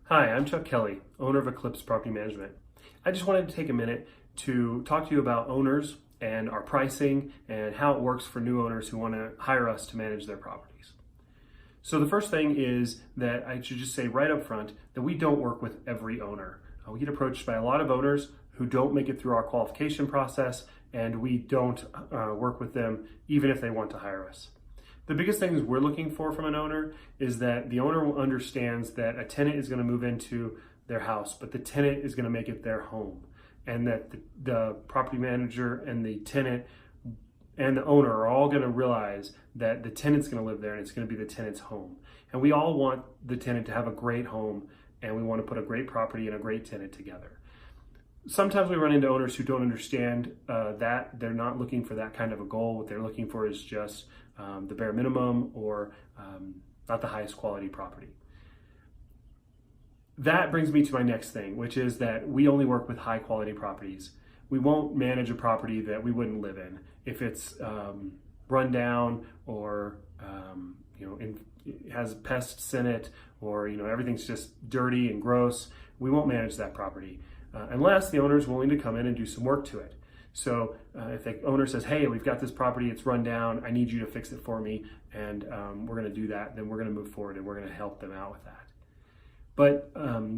Hi, I'm Chuck Kelly, owner of Eclipse Property Management. I just wanted to take a minute to talk to you about owners and our pricing and how it works for new owners who want to hire us to manage their properties. So the first thing is that I should just say right up front that we don't work with every owner. We get approached by a lot of owners who don't make it through our qualification process, and we don't work with them even if they want to hire us. The biggest things we're looking for from an owner is that the owner understands that a tenant is going to move into their house, but the tenant is going to make it their home, and that the property manager and the tenant and the owner are all going to realize that the tenant's going to live there and it's going to be the tenant's home. And we all want the tenant to have a great home, and we want to put a great property and a great tenant together. Sometimes we run into owners who don't understand that. They're not looking for that kind of a goal. What they're looking for is just the bare minimum or not the highest quality property. That brings me to my next thing, which is that we only work with high quality properties. We won't manage a property that we wouldn't live in. If it's run down or it has pests in it, or everything's just dirty and gross, we won't manage that property unless the owner is willing to come in and do some work to it. So if the owner says, hey, we've got this property, it's run down, I need you to fix it for me, and we're going to do that, then we're going to move forward and we're going to help them out with that. But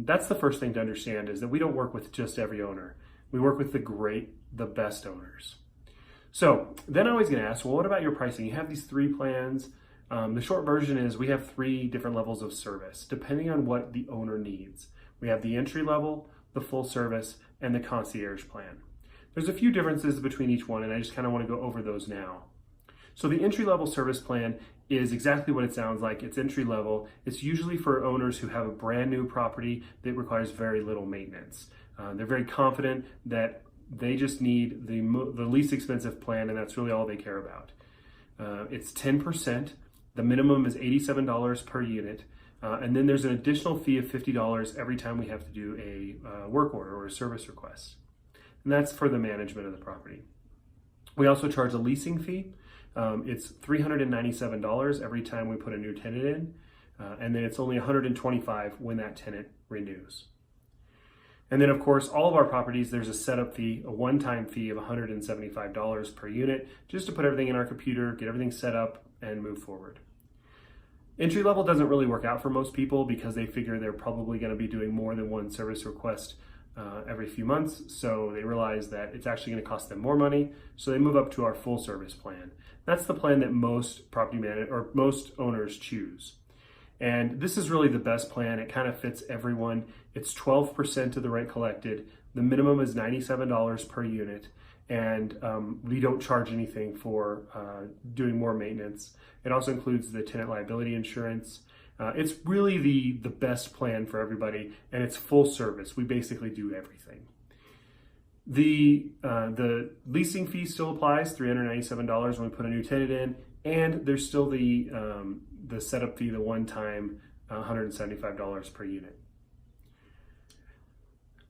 that's the first thing to understand, is that we don't work with just every owner. We work with the best owners. So then I was going to ask, well, what about your pricing? You have these 3 plans. The short version is we have 3 different levels of service, depending on what the owner needs. We have the entry level, the full service, and the concierge plan. There's a few differences between each one, and I just kind of want to go over those now. So the entry-level service plan is exactly what it sounds like. It's entry level. It's usually for owners who have a brand new property that requires very little maintenance. They're very confident that they just need the least expensive plan, and that's really all they care about. It's 10%. The minimum is $87 per unit. And then there's an additional fee of $50 every time we have to do a work order or a service request. And that's for the management of the property. We also charge a leasing fee. It's $397 every time we put a new tenant in. And then it's only $125 when that tenant renews. And then, of course, all of our properties, there's a setup fee, a one-time fee of $175 per unit, just to put everything in our computer, get everything set up, and move forward. Entry level doesn't really work out for most people because they figure they're probably going to be doing more than one service request every few months. So they realize that it's actually going to cost them more money. So they move up to our full service plan. That's the plan that most most owners choose. And this is really the best plan. It kind of fits everyone. It's 12% of the rent collected. The minimum is $97 per unit. And we don't charge anything for doing more maintenance. It also includes the tenant liability insurance. It's really the best plan for everybody, and it's full service. We basically do everything. The leasing fee still applies, $397 when we put a new tenant in, and there's still the setup fee, the one-time $175 per unit.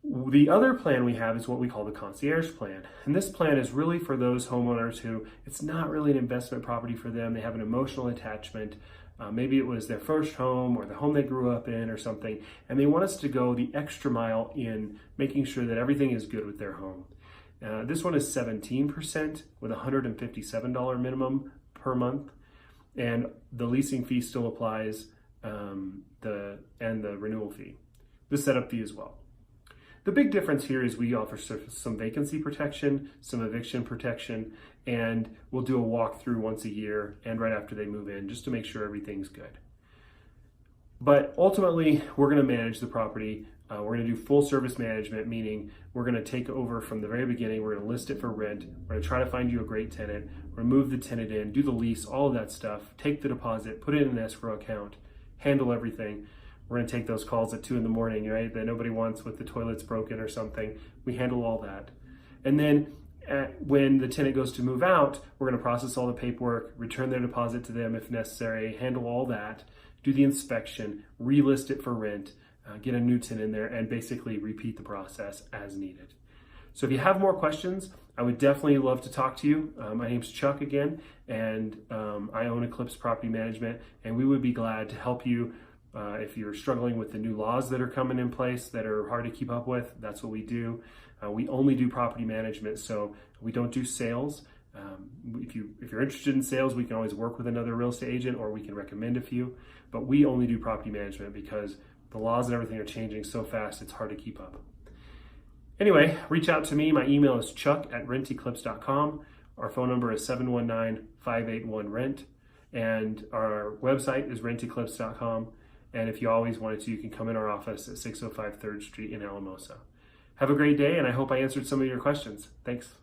The other plan we have is what we call the concierge plan. And this plan is really for those homeowners who it's not really an investment property for them. They have an emotional attachment. Maybe it was their first home or the home they grew up in or something. And they want us to go the extra mile in making sure that everything is good with their home. This one is 17% with $157 minimum per month. And the leasing fee still applies, and the renewal fee. The setup fee as well. The big difference here is we offer some vacancy protection, some eviction protection, and we'll do a walkthrough once a year and right after they move in just to make sure everything's good. But ultimately, we're going to manage the property. We're going to do full service management, meaning we're going to take over from the very beginning. We're going to list it for rent. We're going to try to find you a great tenant, remove the tenant in, do the lease, all of that stuff, take the deposit, put it in an escrow account, handle everything. We're going to take those calls at 2 in the morning, right, that nobody wants with the toilets broken or something. We handle all that. And then when the tenant goes to move out, we're going to process all the paperwork, return their deposit to them if necessary, handle all that, do the inspection, relist it for rent, get a new tenant in there, and basically repeat the process as needed. So if you have more questions, I would definitely love to talk to you. My name's Chuck again, and I own Eclipse Property Management, and we would be glad to help you If you're struggling with the new laws that are coming in place that are hard to keep up with, that's what we do. We only do property management, so we don't do sales. If you're interested in sales, we can always work with another real estate agent, or we can recommend a few, but we only do property management because the laws and everything are changing so fast, it's hard to keep up. Anyway, reach out to me. My email is chuck@renteclipse.com. Our phone number is 719-581-RENT, and our website is renteclipse.com. And if you always wanted to, you can come in our office at 605 3rd Street in Alamosa. Have a great day, and I hope I answered some of your questions. Thanks.